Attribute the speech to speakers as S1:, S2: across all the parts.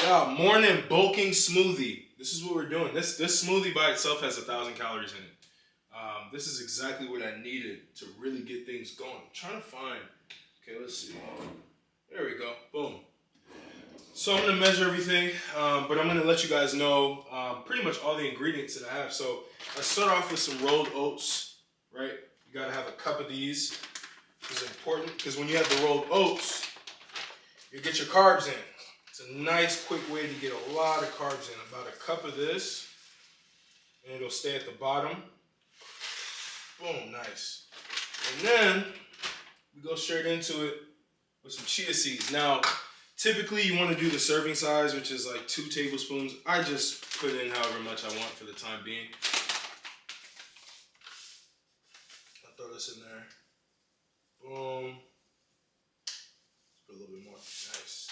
S1: Morning bulking smoothie. This is what we're doing. This smoothie by itself has 1,000 calories in it. This is exactly what I needed to really get things going. I'm trying to find. Okay, let's see. There we go. Boom. So I'm gonna measure everything, but I'm gonna let you guys know pretty much all the ingredients that I have. So let's start off with some rolled oats, right? You gotta have a cup of these. This is important because when you have the rolled oats, you get your carbs in. It's a nice, quick way to get a lot of carbs in. About a cup of this, and it'll stay at the bottom. Boom, nice. And then we go straight into it with some chia seeds. Now, typically you want to do the serving size, which is like 2 tablespoons. I just put in however much I want for the time being. I'll throw this in there. Boom. Put a little bit more. Nice.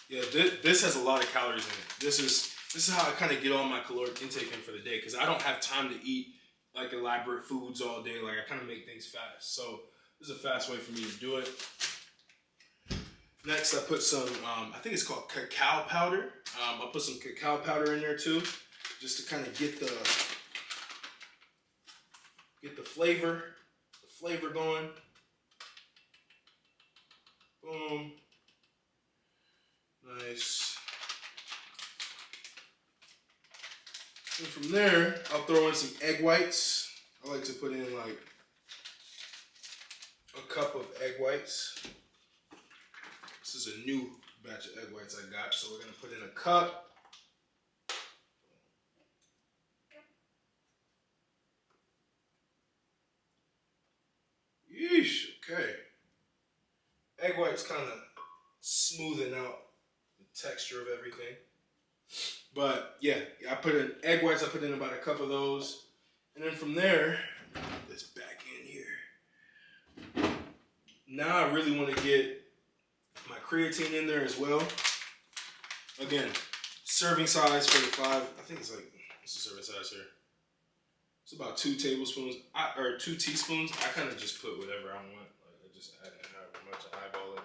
S1: Yeah, this has a lot of calories in it. This is how I kind of get all my caloric intake in for the day, because I don't have time to eat like elaborate foods all day. Like, I kind of make things fast. So this is a fast way for me to do it. Next, I put some, I think it's called cacao powder. I'll put some cacao powder in there too, just to kind of get the flavor going. Boom. Nice. And from there, I'll throw in some egg whites. I like to put in like a cup of egg whites. This is a new batch of egg whites I got, so we're gonna put in a cup. Yeesh, okay. Egg whites kind of smoothing out the texture of everything. But yeah, I put in egg whites, I put in about a cup of those. And then from there, put this back in here. Now I really want to get my creatine in there as well. Again, serving size for the 5, I think it's like, what's the serving size here? It's about 2 tablespoons, or 2 teaspoons. I kind of just put whatever I want. Like, I just add in however much I eyeball it.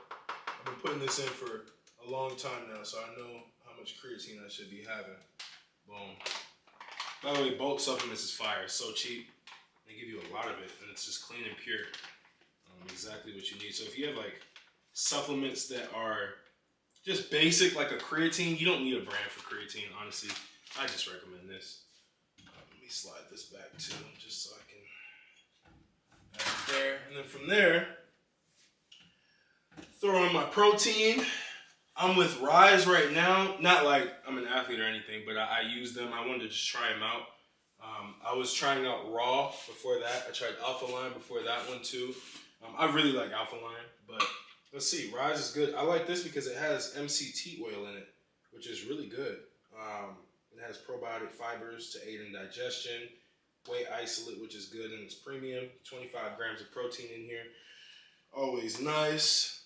S1: I've been putting this in for a long time now, so I know how much creatine I should be having. Boom. By the way, bulk supplements is fire. It's so cheap. They give you a lot of it, and it's just clean and pure. Exactly what you need. So if you have like supplements that are just basic, like a creatine, you don't need a brand for creatine, honestly. I just recommend this. Let me slide this back too, just so I can add it there. And then from there, throw in my protein. I'm with Rise right now. Not like I'm an athlete or anything, but I use them. I wanted to just try them out. I was trying out Raw before that. I tried Alpha Line before that one too. I really like Alpha Line, but let's see. Rise is good. I like this because it has MCT oil in it, which is really good. It has probiotic fibers to aid in digestion, whey isolate, which is good, and it's premium. 25 grams of protein in here. Always nice.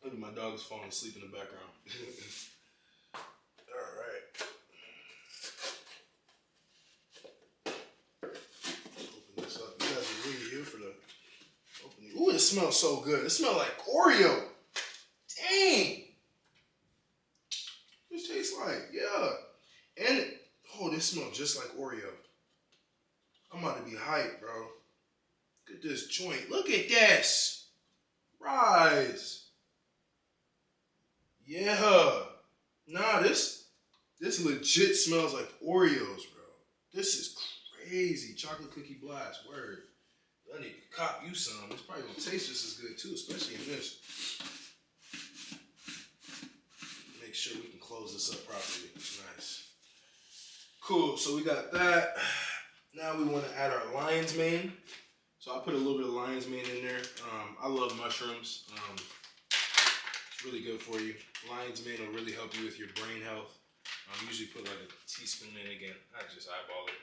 S1: Look at my dog is falling asleep in the background. All right. Open this up. You guys are really here for the opening. Ooh, it smells so good. It smells like Oreo. Dang. This tastes like, yeah. And, this smells just like Oreo. I'm about to be hyped, bro. Look at this joint. Look at this. Rise. Yeah. Nah, this legit smells like Oreos, bro. This is crazy. Chocolate cookie blast. Word. I need to cop you some. It's probably gonna taste just as good too, especially in this. Make sure we can close this up properly. Nice. Cool. So we got that. Now we want to add our lion's mane. So I put a little bit of lion's mane in there. I love mushrooms. It's really good for you. Lion's mane will really help you with your brain health. Usually put like a teaspoon in again. I just eyeball it.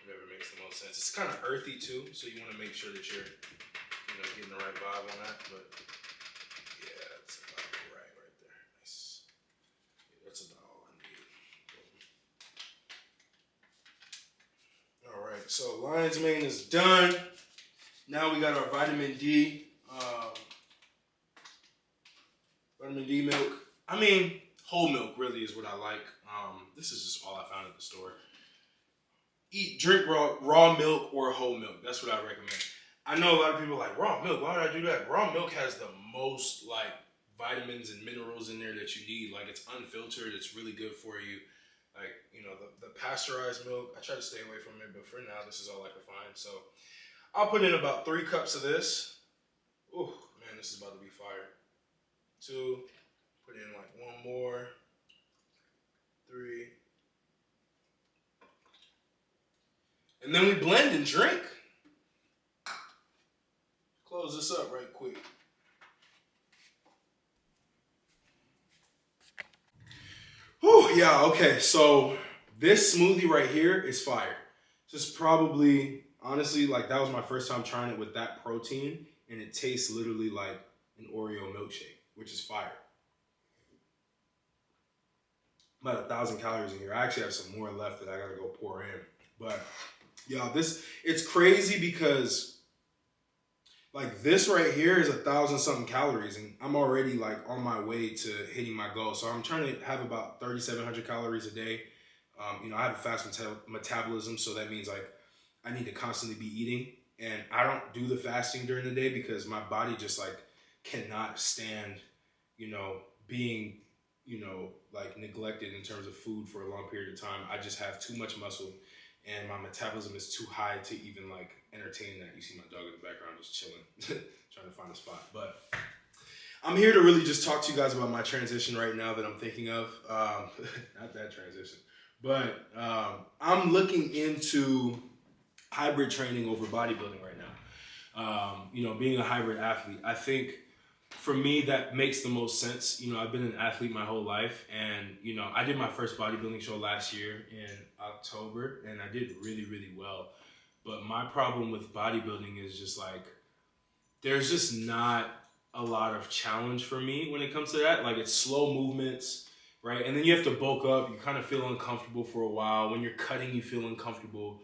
S1: Whatever makes the most sense. It's kind of earthy too, so you want to make sure that you're, getting the right vibe on that. But yeah, that's about right there. Nice. Yeah, that's about all I need. All right, so lion's mane is done. Now we got our vitamin D. Vitamin D milk. I mean, whole milk really is what I like. This is just all I found at the store. Drink raw milk or whole milk. That's what I recommend. I know a lot of people are like, raw milk, why would I do that? Raw milk has the most like vitamins and minerals in there that you need. Like, it's unfiltered, it's really good for you. Like, you know, the pasteurized milk, I try to stay away from it, but for now, this is all I can find. So I'll put in about 3 cups of this. Ooh, man, this is about to be fire. 2, put in like 1 more, 3. And then we blend and drink. Close this up right quick. Whew, yeah, okay, so this smoothie right here is fire. This is probably, honestly, like that was my first time trying it with that protein, and it tastes literally like an Oreo milkshake, which is fire. About 1,000 calories in here. I actually have some more left that I gotta go pour in. But yeah, it's crazy because like this right here is 1,000 something calories, and I'm already like on my way to hitting my goal. So I'm trying to have about 3,700 calories a day. You know, I have a fast metabolism, so that means like I need to constantly be eating, and I don't do the fasting during the day because my body just like cannot stand, you know, being, you know, like neglected in terms of food for a long period of time. I just have too much muscle, and my metabolism is too high to even like entertain that. You see my dog in the background just chilling, trying to find a spot. But I'm here to really just talk to you guys about my transition right now that I'm thinking of. Not that transition, but I'm looking into hybrid training over bodybuilding right now. You know, being a hybrid athlete, I think for me that makes the most sense. You know, I've been an athlete my whole life, and you know, I did my first bodybuilding show last year in October, and I did really, really well. But my problem with bodybuilding is just like, there's just not a lot of challenge for me when it comes to that. Like, it's slow movements, right? And then you have to bulk up. You kind of feel uncomfortable for a while. When you're cutting, you feel uncomfortable.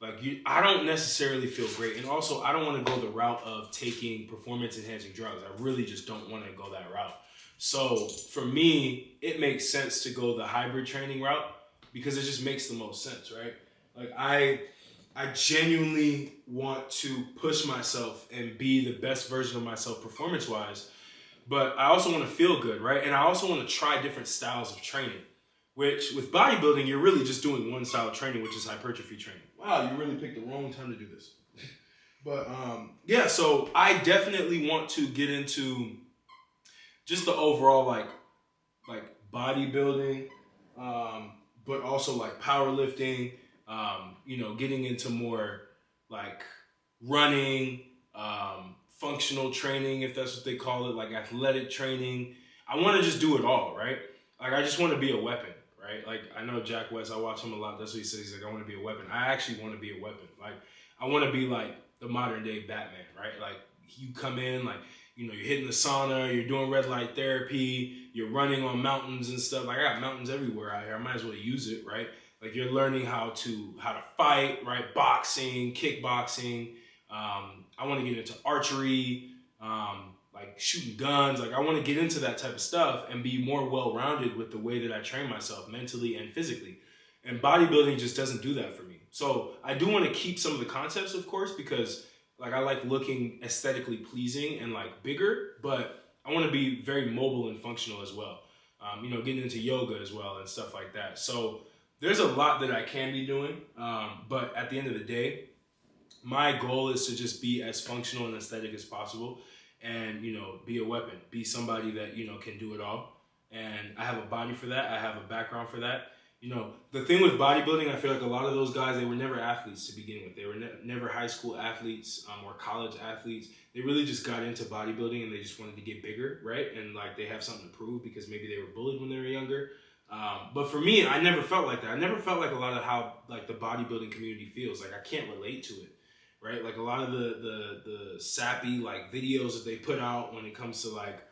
S1: Like, I don't necessarily feel great. And also, I don't want to go the route of taking performance-enhancing drugs. I really just don't want to go that route. So for me, it makes sense to go the hybrid training route because it just makes the most sense, right? Like, I genuinely want to push myself and be the best version of myself performance-wise, but I also want to feel good, right? And I also want to try different styles of training, which with bodybuilding, you're really just doing one style of training, which is hypertrophy training. Wow, you really picked the wrong time to do this. But yeah, so I definitely want to get into just the overall like bodybuilding, but also like powerlifting, you know, getting into more like running, functional training, if that's what they call it, like athletic training. I want to just do it all, right? Like, I just want to be a weapon, right? Like, I know Jack West, I watch him a lot. That's what he says. He's like, I want to be a weapon. I actually want to be a weapon. Like, I want to be like the modern day Batman, right? Like, you come in, like, you know, you're hitting the sauna, you're doing red light therapy, you're running on mountains and stuff. Like, I got mountains everywhere out here. I might as well use it, right? Like, you're learning how to fight, right? Boxing, kickboxing. I want to get into archery, like shooting guns. Like, I want to get into that type of stuff and be more well-rounded with the way that I train myself mentally and physically. And bodybuilding just doesn't do that for me. So I do want to keep some of the concepts, of course, because like I like looking aesthetically pleasing and like bigger, but I want to be very mobile and functional as well. You know, getting into yoga as well and stuff like that. So there's a lot that I can be doing, but at the end of the day, my goal is to just be as functional and aesthetic as possible and, you know, be a weapon, be somebody that, you know, can do it all. And I have a body for that. I have a background for that. You know, the thing with bodybuilding, I feel like a lot of those guys, they were never athletes to begin with. They were never high school athletes or college athletes. They really just got into bodybuilding and they just wanted to get bigger, right? And like they have something to prove because maybe they were bullied when they were younger. But for me, I never felt like that. I never felt like a lot of how like the bodybuilding community feels. Like, I can't relate to it, right? Like, a lot of the sappy like videos that they put out when it comes to like,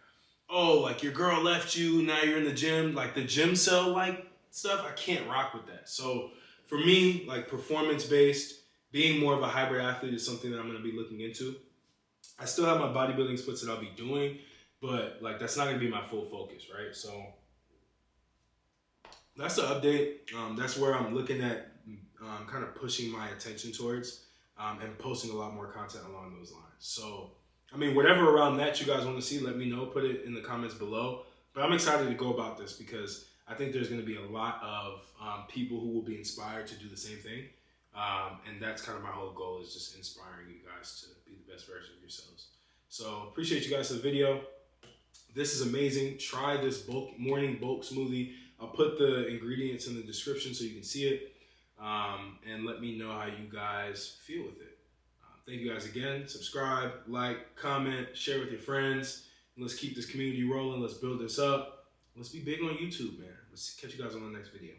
S1: oh, like your girl left you, now you're in the gym, like the gym cell like stuff, I can't rock with that. So for me, like performance-based, being more of a hybrid athlete is something that I'm going to be looking into. I still have my bodybuilding splits that I'll be doing, but like that's not going to be my full focus, right? So that's the update. That's where I'm looking at kind of pushing my attention towards and posting a lot more content along those lines. So, I mean, whatever around that you guys want to see, let me know. Put it in the comments below. But I'm excited to go about this because I think there's going to be a lot of people who will be inspired to do the same thing. And that's kind of my whole goal, is just inspiring you guys to be the best version of yourselves. So appreciate you guys for the video. This is amazing. Try this morning bulk smoothie. I'll put the ingredients in the description so you can see it. And let me know how you guys feel with it. Thank you guys again. Subscribe, like, comment, share with your friends. Let's keep this community rolling. Let's build this up. Let's be big on YouTube, man. Let's catch you guys on the next video.